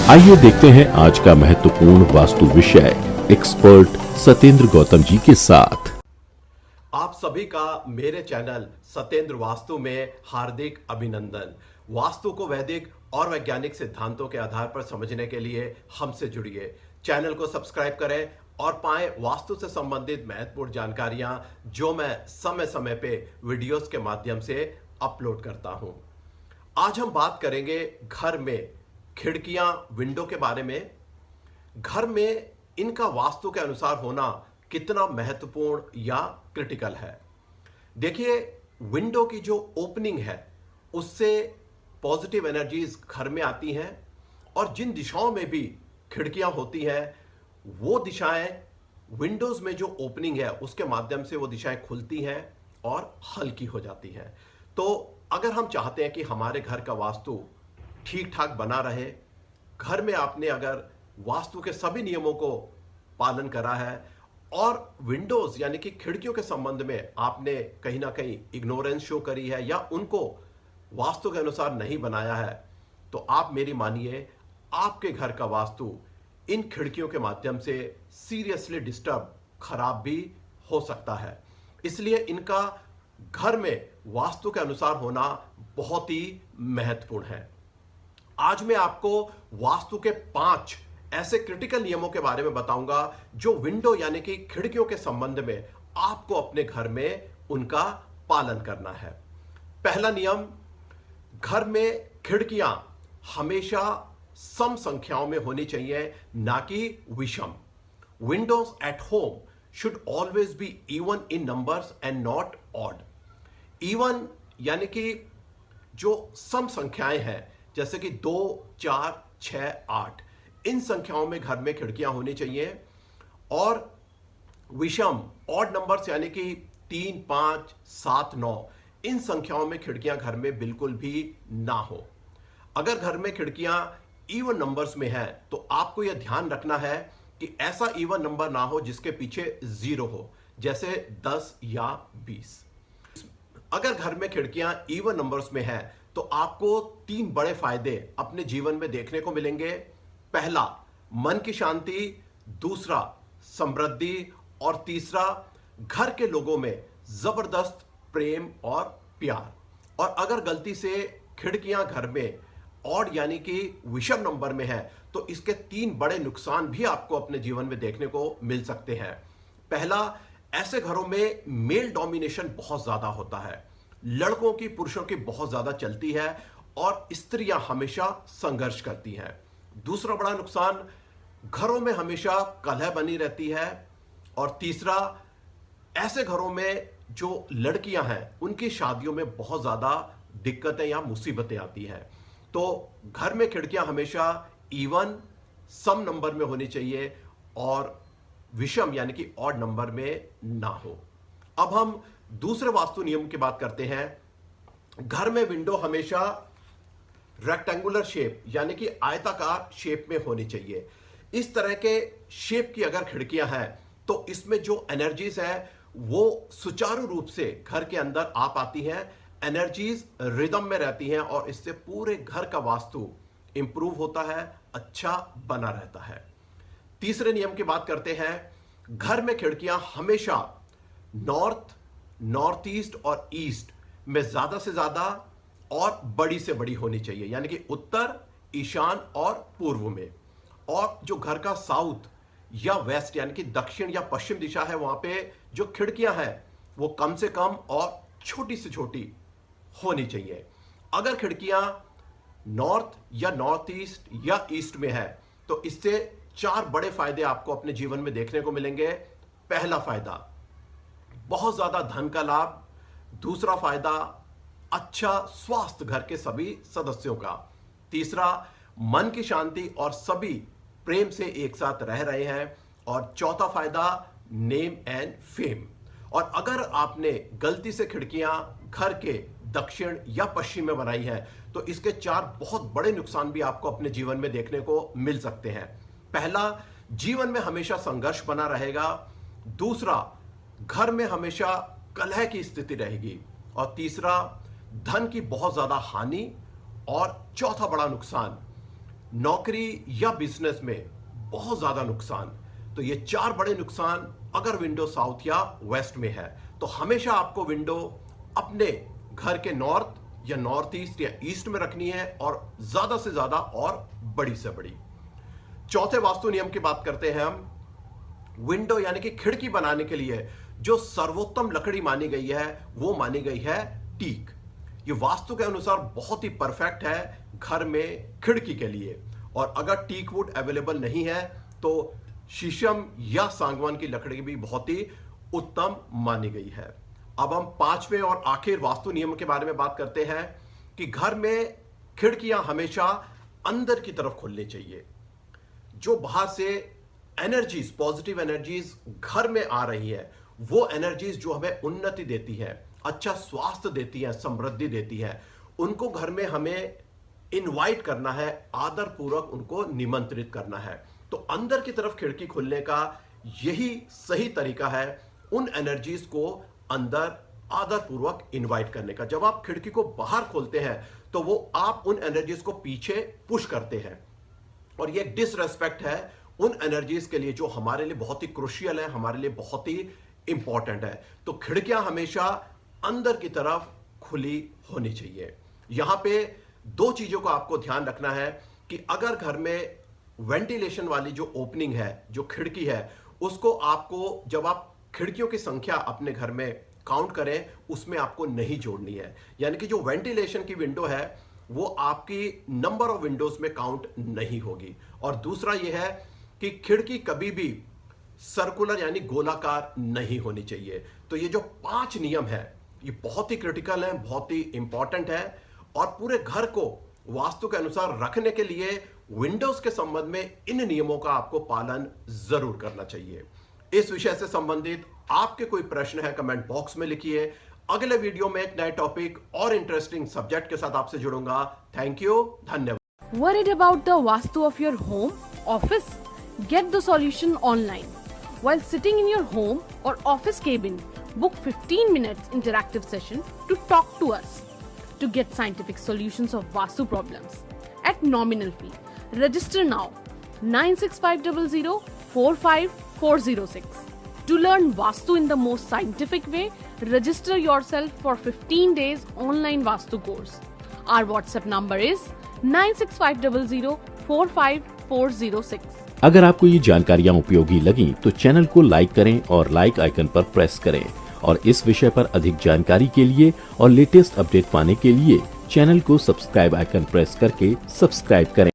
आइए देखते हैं आज का महत्वपूर्ण वास्तु विषय एक्सपर्ट सत्येंद्र गौतम जी के साथ। आप सभी का मेरे चैनल सत्येंद्र वास्तु में हार्दिक अभिनंदन। वास्तु को वैदिक और वैज्ञानिक सिद्धांतों के आधार पर समझने के लिए हमसे जुड़िए। चैनल को सब्सक्राइब करें और पाएं वास्तु से संबंधित महत्वपूर्ण जानकारियां जो मैं समय समय पे वीडियोस के माध्यम से अपलोड करता हूं। आज हम बात करेंगे घर में खिड़कियां, विंडो के बारे में। घर में इनका वास्तु के अनुसार होना कितना महत्वपूर्ण या क्रिटिकल है। देखिए, विंडो की जो ओपनिंग है उससे पॉजिटिव एनर्जीज घर में आती हैं और जिन दिशाओं में भी खिड़कियां होती हैं वो दिशाएं, विंडोज में जो ओपनिंग है उसके माध्यम से वो दिशाएं खुलती हैं और हल्की हो जाती हैं। तो अगर हम चाहते हैं कि हमारे घर का वास्तु ठीक ठाक बना रहे, घर में आपने अगर वास्तु के सभी नियमों को पालन करा है और विंडोज यानी कि खिड़कियों के संबंध में आपने कहीं ना कहीं इग्नोरेंस शो करी है या उनको वास्तु के अनुसार नहीं बनाया है, तो आप मेरी मानिए, आपके घर का वास्तु इन खिड़कियों के माध्यम से सीरियसली डिस्टर्ब, खराब भी हो सकता है। इसलिए इनका घर में वास्तु के अनुसार होना बहुत ही महत्वपूर्ण है। आज मैं आपको वास्तु के 5 ऐसे क्रिटिकल नियमों के बारे में बताऊंगा जो विंडो यानी कि खिड़कियों के संबंध में आपको अपने घर में उनका पालन करना है। पहला नियम, घर में खिड़कियां हमेशा सम संख्याओं में होनी चाहिए, ना कि विषम। Windows at home should always be even in numbers and not odd. Even यानी कि जो सम संख्याएं हैं जैसे कि 2, 4, 6, 8, इन संख्याओं में घर में खिड़कियां होनी चाहिए। और विषम, ऑड नंबर्स यानी कि 3, 5, 7, 9, इन संख्याओं में खिड़कियां घर में बिल्कुल भी ना हो। अगर घर में खिड़कियां इवन नंबर्स में हैं तो आपको यह ध्यान रखना है कि ऐसा इवन नंबर ना हो जिसके पीछे 0 हो, जैसे 10 या 20। अगर घर में खिड़कियां इवन नंबर्स में हैं तो आपको 3 बड़े फायदे अपने जीवन में देखने को मिलेंगे। पहला, मन की शांति, दूसरा, समृद्धि, और तीसरा, घर के लोगों में जबरदस्त प्रेम और प्यार। और अगर गलती से खिड़कियां घर में ऑड यानी कि विषम नंबर में है तो इसके 3 बड़े नुकसान भी आपको अपने जीवन में देखने को मिल सकते हैं। पहला, ऐसे घरों में मेल डोमिनेशन बहुत ज्यादा होता है, लड़कों की पुरुषों की बहुत ज्यादा चलती है और स्त्रियां हमेशा संघर्ष करती हैं। दूसरा बड़ा नुकसान, घरों में हमेशा कलह बनी रहती है। और तीसरा, ऐसे घरों में जो लड़कियां हैं उनकी शादियों में बहुत ज्यादा दिक्कतें या मुसीबतें आती हैं। तो घर में खिड़कियां हमेशा इवन, सम नंबर में होनी चाहिए और विषम यानी कि ऑड नंबर में ना हो। अब हम दूसरे वास्तु नियम की बात करते हैं। घर में विंडो हमेशा रेक्टेंगुलर शेप यानी कि आयताकार शेप में होनी चाहिए। इस तरह के शेप की अगर खिड़कियां हैं तो इसमें जो एनर्जीज है वो सुचारू रूप से घर के अंदर आ पाती हैं, एनर्जीज रिदम में रहती हैं और इससे पूरे घर का वास्तु इंप्रूव होता है, अच्छा बना रहता है। तीसरे नियम की बात करते हैं। घर में खिड़कियां हमेशा नॉर्थ, नॉर्थ ईस्ट और ईस्ट में ज्यादा से ज्यादा और बड़ी से बड़ी होनी चाहिए, यानी कि उत्तर, ईशान और पूर्व में। और जो घर का साउथ या वेस्ट यानी कि दक्षिण या पश्चिम दिशा है वहां पे जो खिड़कियां हैं वो कम से कम और छोटी से छोटी होनी चाहिए। अगर खिड़कियां नॉर्थ या नॉर्थ ईस्ट या ईस्ट में है तो इससे 4 बड़े फायदे आपको अपने जीवन में देखने को मिलेंगे। पहला फायदा, बहुत ज्यादा धन का लाभ। दूसरा फायदा, अच्छा स्वास्थ्य घर के सभी सदस्यों का। तीसरा, मन की शांति और सभी प्रेम से एक साथ रह रहे हैं। और चौथा फायदा, नेम एंड फेम। और अगर आपने गलती से खिड़कियां घर के दक्षिण या पश्चिम में बनाई है तो इसके 4 बहुत बड़े नुकसान भी आपको अपने जीवन में देखने को मिल सकते हैं। पहला, जीवन में हमेशा संघर्ष बना रहेगा। दूसरा, घर में हमेशा कलह की स्थिति रहेगी। और तीसरा, धन की बहुत ज्यादा हानि। और चौथा बड़ा नुकसान, नौकरी या बिजनेस में बहुत ज्यादा नुकसान। तो ये 4 बड़े नुकसान अगर विंडो साउथ या वेस्ट में है तो हमेशा आपको विंडो अपने घर के नॉर्थ या नॉर्थ ईस्ट या ईस्ट में रखनी है, और ज्यादा से ज्यादा और बड़ी से बड़ी। चौथे वास्तु नियम की बात करते हैं हम। विंडो यानी कि खिड़की बनाने के लिए जो सर्वोत्तम लकड़ी मानी गई है वो मानी गई है टीक। ये वास्तु के अनुसार बहुत ही परफेक्ट है घर में खिड़की के लिए, और अगर टीक वुड अवेलेबल नहीं है तो शीशम या सागवान की लकड़ी भी बहुत ही उत्तम मानी गई है। अब हम 5वें और आखिर वास्तु नियम के बारे में बात करते हैं कि घर में खिड़कियां हमेशा अंदर की तरफ खुलनी चाहिए। जो बाहर से एनर्जीज, पॉजिटिव एनर्जीज घर में आ रही है, वो एनर्जीज जो हमें उन्नति देती है, अच्छा स्वास्थ्य देती है, समृद्धि देती है, उनको घर में हमें इनवाइट करना है, आदर पूर्वक उनको निमंत्रित करना है। तो अंदर की तरफ खिड़की खुलने का यही सही तरीका है उन एनर्जीज को अंदर आदर पूर्वक इनवाइट करने का। जब आप खिड़की को बाहर खोलते हैं तो वो आप उन एनर्जीज को पीछे पुश करते हैं, और ये डिसरेस्पेक्ट है उन एनर्जीज के लिए जो हमारे लिए बहुत ही क्रूशियल है, हमारे लिए बहुत ही इंपॉर्टेंट है। तो खिड़कियां हमेशा अंदर की तरफ खुली होनी चाहिए। यहां पे 2 चीजों को आपको ध्यान रखना है कि अगर घर में वेंटिलेशन वाली जो ओपनिंग है, जो खिड़की है, उसको आपको जब आप खिड़कियों की संख्या अपने घर में काउंट करें उसमें आपको नहीं जोड़नी है। यानी कि जो वेंटिलेशन की विंडो है वो आपकी नंबर ऑफ विंडोज में काउंट नहीं होगी। और दूसरा यह है कि खिड़की कभी भी सर्कुलर यानी गोलाकार नहीं होनी चाहिए। तो ये जो 5 नियम है ये बहुत ही क्रिटिकल है, बहुत ही इंपॉर्टेंट है, और पूरे घर को वास्तु के अनुसार रखने के लिए विंडोज के संबंध में इन नियमों का आपको पालन जरूर करना चाहिए। इस विषय से संबंधित आपके कोई प्रश्न है कमेंट बॉक्स में लिखिए। अगले वीडियो में एक नए टॉपिक और इंटरेस्टिंग सब्जेक्ट के साथ आपसे जुड़ूंगा। थैंक यू, धन्यवाद। Worried about the Vastu of your home, office? Get the solution online. While sitting in your home or office cabin, book 15 minutes interactive session to talk to us to get scientific solutions of Vastu problems at nominal fee. Register now 96500 45406. To learn Vastu in the most scientific way, register yourself for 15 days online Vastu course. Our WhatsApp number is 96500 45406. अगर आपको ये जानकारियाँ उपयोगी लगी तो channel को like करें और लाइक आइकन पर प्रेस करें, और इस विषय पर अधिक जानकारी के लिए और लेटेस्ट अपडेट पाने के लिए चैनल को सब्सक्राइब आइकन प्रेस करके सब्सक्राइब करें।